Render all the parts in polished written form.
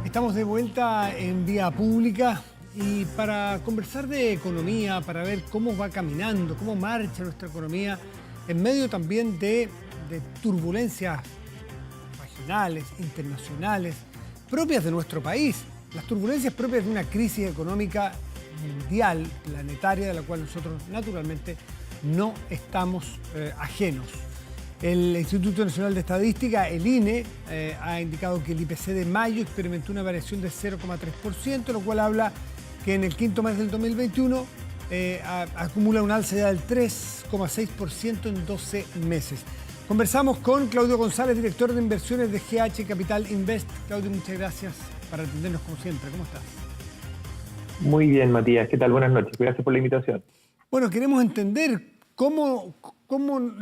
Estamos de vuelta en Vía Pública y para conversar de economía, para ver cómo va caminando, cómo marcha nuestra economía, en medio también de turbulencias regionales, internacionales, propias de nuestro país, las turbulencias propias de una crisis económica mundial, planetaria, de la cual nosotros naturalmente no estamos ajenos. El Instituto Nacional de Estadística, el INE, ha indicado que el IPC de mayo experimentó una variación de 0,3%, lo cual habla que en el quinto mes del 2021 acumula un alza ya del 3,6% en 12 meses. Conversamos con Claudio González, director de inversiones de GH Capital Invest. Claudio, muchas gracias por atendernos como siempre. ¿Cómo estás? Muy bien, Matías. ¿Qué tal? Buenas noches. Gracias por la invitación. Bueno, queremos entender cómo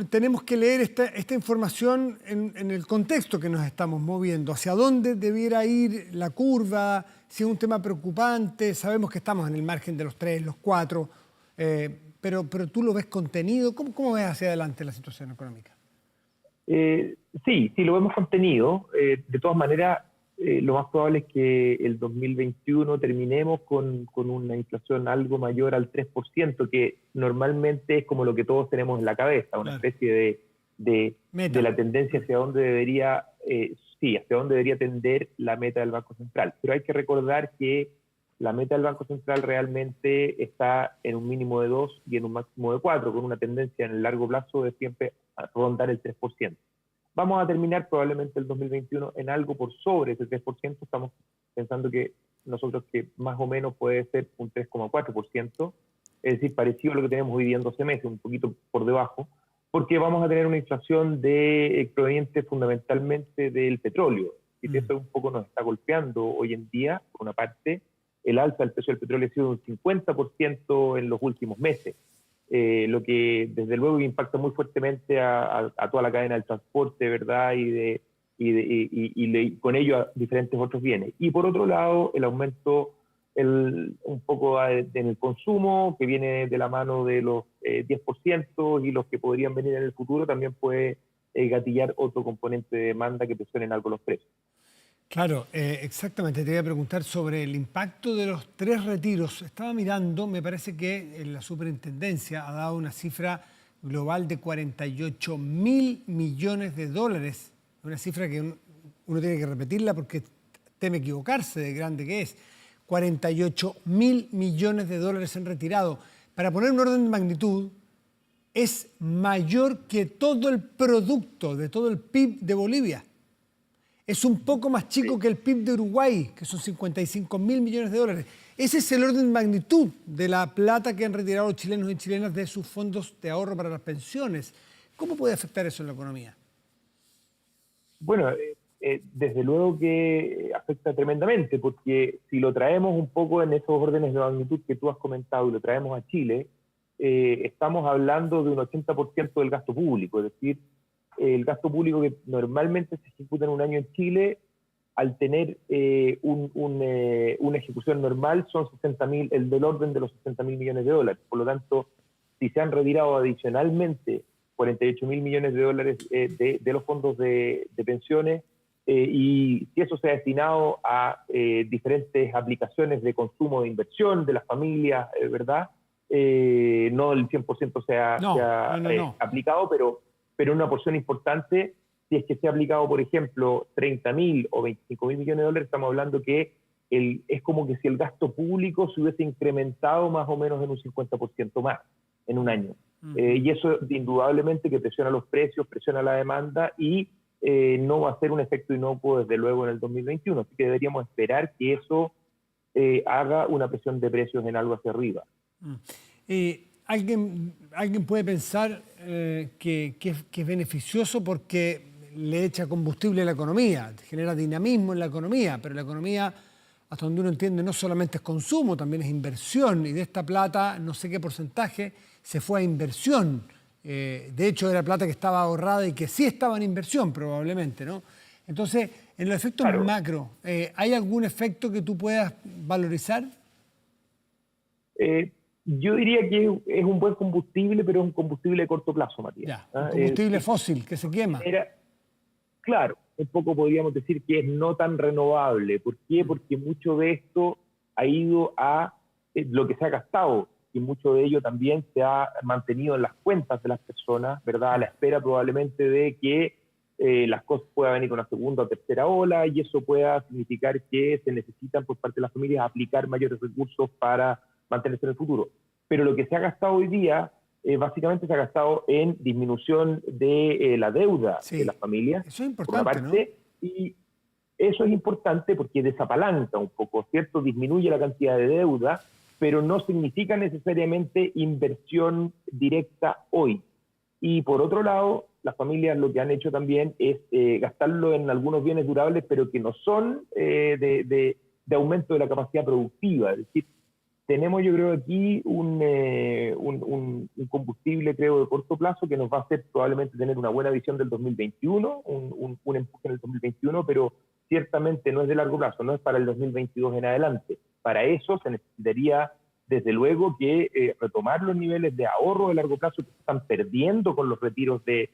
tenemos que leer esta información en el contexto que nos estamos moviendo, hacia dónde debiera ir la curva, si es un tema preocupante. Sabemos que estamos en el margen de los 3, los 4, pero tú lo ves contenido. ¿Cómo ves hacia adelante la situación económica? Sí, lo vemos contenido. De todas maneras, lo más probable es que el 2021 terminemos con una inflación algo mayor al 3%, que normalmente es como lo que todos tenemos en la cabeza, una especie de la tendencia hacia dónde debería, hacia dónde debería tender la meta del Banco Central. Pero hay que recordar que la meta del Banco Central realmente está en un mínimo de 2 y en un máximo de 4, con una tendencia en el largo plazo de siempre a rondar el 3%. Vamos a terminar probablemente el 2021 en algo por sobre ese 3%. Estamos pensando que nosotros que más o menos puede ser un 3,4%, es decir, parecido a lo que tenemos hoy día en 12 meses, un poquito por debajo, porque vamos a tener una inflación proveniente fundamentalmente del petróleo. Y eso un poco nos está golpeando hoy en día. Por una parte, el alza del precio del petróleo ha sido un 50% en los últimos meses. Lo que desde luego impacta muy fuertemente a toda la cadena del transporte, ¿verdad? Y con ello a diferentes otros bienes. Y por otro lado, el aumento un poco en el consumo, que viene de la mano de los 10% y los que podrían venir en el futuro, también puede gatillar otro componente de demanda que presionen algo los precios. Claro, exactamente. Te iba a preguntar sobre el impacto de los 3 retiros. Estaba mirando, me parece que la superintendencia ha dado una cifra global de 48.000 millones de dólares. Una cifra que uno tiene que repetirla porque teme equivocarse de grande que es. 48.000 millones de dólares en retirado. Para poner un orden de magnitud, es mayor que todo el producto de todo el PIB de Bolivia. Es un poco más chico que el PIB de Uruguay, que son 55.000 millones de dólares. Ese es el orden de magnitud de la plata que han retirado los chilenos y chilenas de sus fondos de ahorro para las pensiones. ¿Cómo puede afectar eso en la economía? Bueno, desde luego que afecta tremendamente, porque si lo traemos un poco en esos órdenes de magnitud que tú has comentado y lo traemos a Chile, estamos hablando de un 80% del gasto público, es decir, el gasto público que normalmente se ejecuta en un año en Chile, al tener una ejecución normal, son del orden de los 60.000 millones de dólares. Por lo tanto, si se han retirado adicionalmente 48.000 millones de dólares de los fondos de pensiones, y si eso se ha destinado a diferentes aplicaciones de consumo de inversión de las familias, ¿verdad? No el 100% se ha aplicado, pero una porción importante, si es que se ha aplicado, por ejemplo, 30.000 o 25.000 millones de dólares, estamos hablando que es como que si el gasto público se hubiese incrementado más o menos en un 50% más en un año. Y eso indudablemente que presiona los precios, presiona la demanda y no va a ser un efecto inocuo desde luego en el 2021. Así que deberíamos esperar que eso haga una presión de precios en algo hacia arriba. Alguien puede pensar que es beneficioso porque le echa combustible a la economía, genera dinamismo en la economía, pero la economía, hasta donde uno entiende, no solamente es consumo, también es inversión, y de esta plata, no sé qué porcentaje, se fue a inversión. De hecho, era plata que estaba ahorrada y que sí estaba en inversión, probablemente, ¿no? Entonces, en los efectos macro, ¿hay algún efecto que tú puedas valorizar? Yo diría que es un buen combustible, pero es un combustible de corto plazo, Matías. Ya, un combustible fósil que se quema. Claro, un poco podríamos decir que es no tan renovable. ¿Por qué? Porque mucho de esto ha ido a lo que se ha gastado, y mucho de ello también se ha mantenido en las cuentas de las personas, ¿verdad? A la espera probablemente de que las cosas puedan venir con una segunda o tercera ola, y eso pueda significar que se necesitan por parte de las familias aplicar mayores recursos para mantenerse en el futuro. Pero lo que se ha gastado hoy día, básicamente se ha gastado en disminución de la deuda de las familias, eso es por una importante, ¿no? parte, y eso es importante porque desapalanca un poco, ¿cierto? Disminuye la cantidad de deuda, pero no significa necesariamente inversión directa hoy. Y por otro lado, las familias lo que han hecho también es gastarlo en algunos bienes durables, pero que no son de aumento de la capacidad productiva. Es decir, tenemos yo creo aquí un combustible, creo, de corto plazo que nos va a hacer probablemente tener una buena visión del 2021, un empuje en el 2021, pero ciertamente no es de largo plazo, no es para el 2022 en adelante. Para eso se necesitaría, desde luego, que retomar los niveles de ahorro de largo plazo que se están perdiendo con los retiros de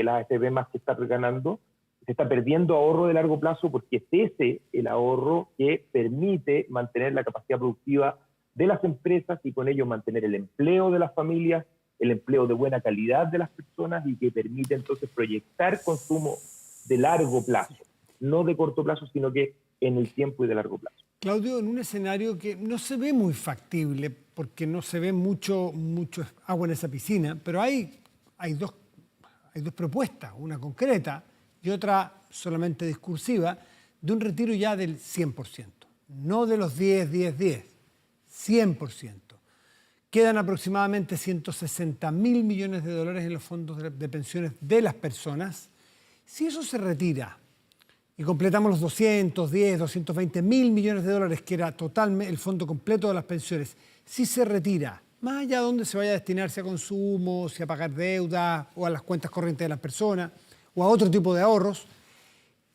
las AFP más que está ganando. Se está perdiendo ahorro de largo plazo porque es ese el ahorro que permite mantener la capacidad productiva de las empresas y con ello mantener el empleo de las familias, el empleo de buena calidad de las personas, y que permite entonces proyectar consumo de largo plazo, no de corto plazo, sino que en el tiempo y de largo plazo. Claudio, en un escenario que no se ve muy factible, porque no se ve mucho agua en esa piscina, pero hay dos propuestas, una concreta y otra solamente discursiva, de un retiro ya del 100%, no de los 10, 100%. Quedan aproximadamente 160.000 millones de dólares en los fondos de pensiones de las personas. Si eso se retira y completamos los 220 mil millones de dólares, que era totalmente el fondo completo de las pensiones, si se retira, más allá de donde se vaya a destinarse a consumo, si a pagar deuda o a las cuentas corrientes de las personas o a otro tipo de ahorros,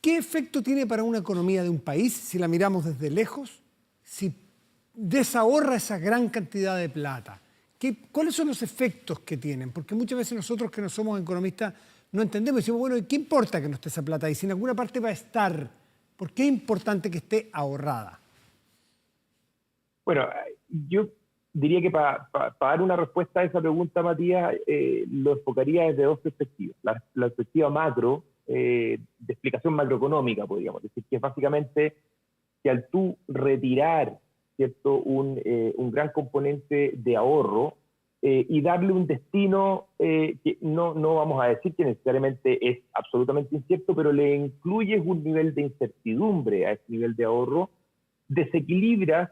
¿qué efecto tiene para una economía de un país si la miramos desde lejos? Si desahorra esa gran cantidad de plata, ¿cuáles son los efectos que tienen? Porque muchas veces nosotros que no somos economistas no entendemos, decimos, bueno, ¿qué importa que no esté esa plata ahí? Si en alguna parte va a estar, ¿por qué es importante que esté ahorrada? Bueno, yo diría que para dar una respuesta a esa pregunta, Matías, lo enfocaría desde dos perspectivas. La perspectiva macro, de explicación macroeconómica, podríamos decir, que es básicamente que al tú retirar, ¿cierto?, un gran componente de ahorro y darle un destino que no vamos a decir que necesariamente es absolutamente incierto, pero le incluyes un nivel de incertidumbre a ese nivel de ahorro, desequilibras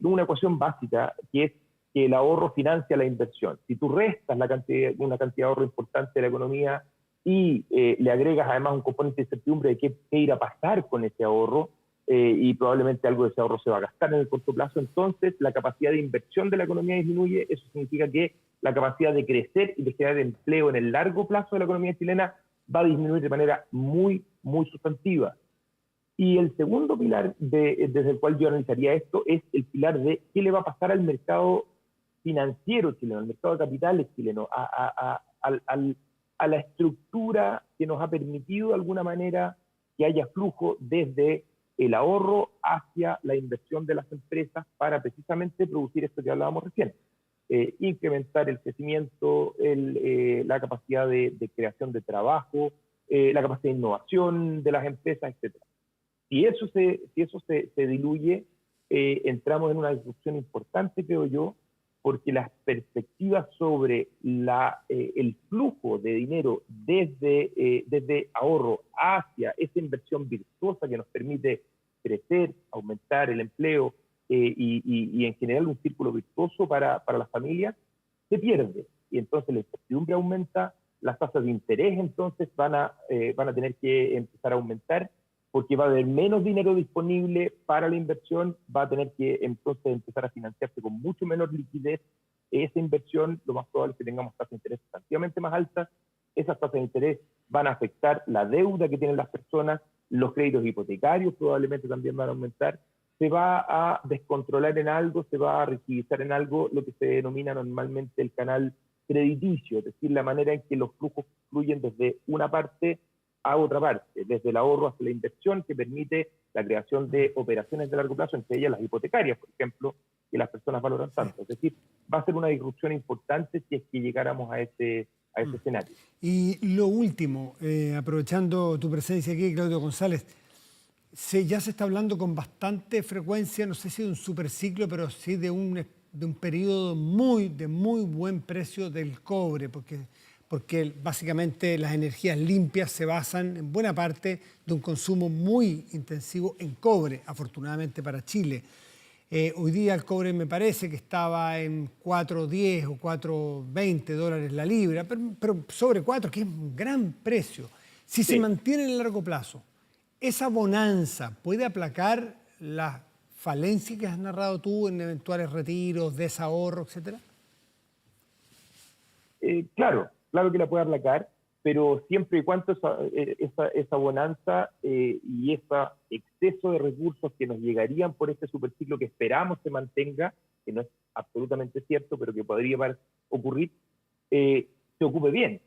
una ecuación básica, que es que el ahorro financia la inversión. Si tú restas una cantidad de ahorro importante de la economía y le agregas además un componente de incertidumbre de qué ir a pasar con ese ahorro, y probablemente algo de ese ahorro se va a gastar en el corto plazo, entonces la capacidad de inversión de la economía disminuye. Eso significa que la capacidad de crecer y de generar empleo en el largo plazo de la economía chilena va a disminuir de manera muy, muy sustantiva. Y el segundo pilar desde el cual yo analizaría esto es el pilar de qué le va a pasar al mercado financiero chileno, al mercado de capitales chileno, a la estructura que nos ha permitido de alguna manera que haya flujo desde el ahorro hacia la inversión de las empresas para precisamente producir esto que hablábamos recién. Incrementar el crecimiento, la capacidad de creación de trabajo, la capacidad de innovación de las empresas, etc. Si eso se diluye, entramos en una discusión importante, creo yo, porque las perspectivas sobre el flujo de dinero desde ahorro hacia esa inversión virtuosa que nos permite crecer, aumentar el empleo y en general un círculo virtuoso para las familias, se pierde. Y entonces la incertidumbre aumenta, las tasas de interés entonces van a tener que empezar a aumentar, porque va a haber menos dinero disponible para la inversión, va a tener que entonces empezar a financiarse con mucho menor liquidez esa inversión. Lo más probable es que tengamos tasas de interés sustantivamente más altas. Esas tasas de interés van a afectar la deuda que tienen las personas, los créditos hipotecarios probablemente también van a aumentar, se va a descontrolar en algo, se va a rigidizar en algo lo que se denomina normalmente el canal crediticio, es decir, la manera en que los flujos fluyen desde una parte a otra parte, desde el ahorro hasta la inversión, que permite la creación de operaciones de largo plazo, entre ellas las hipotecarias, por ejemplo, que las personas valoran tanto. Es decir, va a ser una disrupción importante si es que llegáramos a ese escenario. Y lo último, aprovechando tu presencia aquí, Claudio González, ya se está hablando con bastante frecuencia, no sé si de un superciclo, pero sí de un periodo de muy buen precio del cobre, porque básicamente las energías limpias se basan en buena parte de un consumo muy intensivo en cobre, afortunadamente para Chile. Hoy día el cobre me parece que estaba en 4.10 o 4.20 dólares la libra, pero sobre 4, que es un gran precio. Si se mantiene en el largo plazo, ¿esa bonanza puede aplacar las falencias que has narrado tú en eventuales retiros, desahorro, etcétera? Claro que la puede aplacar, pero siempre y cuando esa bonanza y ese exceso de recursos que nos llegarían por este superciclo que esperamos se mantenga, que no es absolutamente cierto, pero que podría ocurrir, se ocupe bien.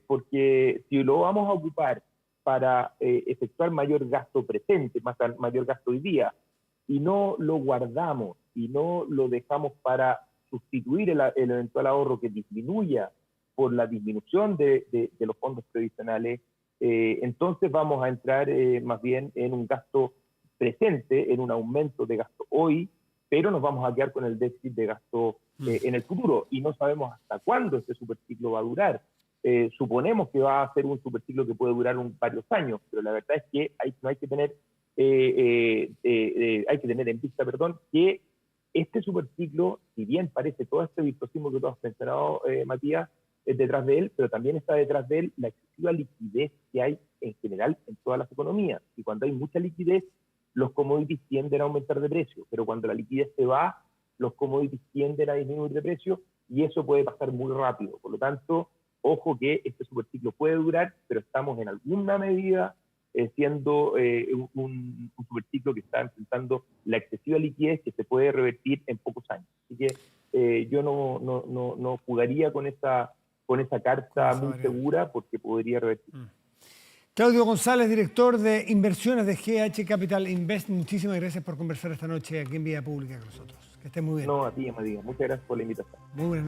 Porque si lo vamos a ocupar para efectuar mayor gasto presente, mayor gasto hoy día, y no lo guardamos y no lo dejamos para sustituir el eventual ahorro que disminuya por la disminución de los fondos previsionales, entonces vamos a entrar más bien en un gasto presente, en un aumento de gasto hoy, pero nos vamos a quedar con el déficit de gasto en el futuro y no sabemos hasta cuándo este superciclo va a durar. Suponemos que va a ser un superciclo que puede durar varios años, pero la verdad es que hay que tener en vista, que este superciclo, si bien parece todo este virtuosismo que tú has mencionado, Matías, es detrás de él, pero también está detrás de él la excesiva liquidez que hay en general en todas las economías. Y cuando hay mucha liquidez, los commodities tienden a aumentar de precio, pero cuando la liquidez se va, los commodities tienden a disminuir de precio y eso puede pasar muy rápido. Por lo tanto, ojo que este superciclo puede durar, pero estamos en alguna medida siendo un superciclo que está enfrentando la excesiva liquidez que se puede revertir en pocos años. Así que yo no jugaría con esa carta muy segura porque podría revertir. Claudio González, director de inversiones de GH Capital Invest, muchísimas gracias por conversar esta noche aquí en Vía Pública con nosotros. Que estén muy bien. No, a ti, Matías. Muchas gracias por la invitación. Muy buenas noches.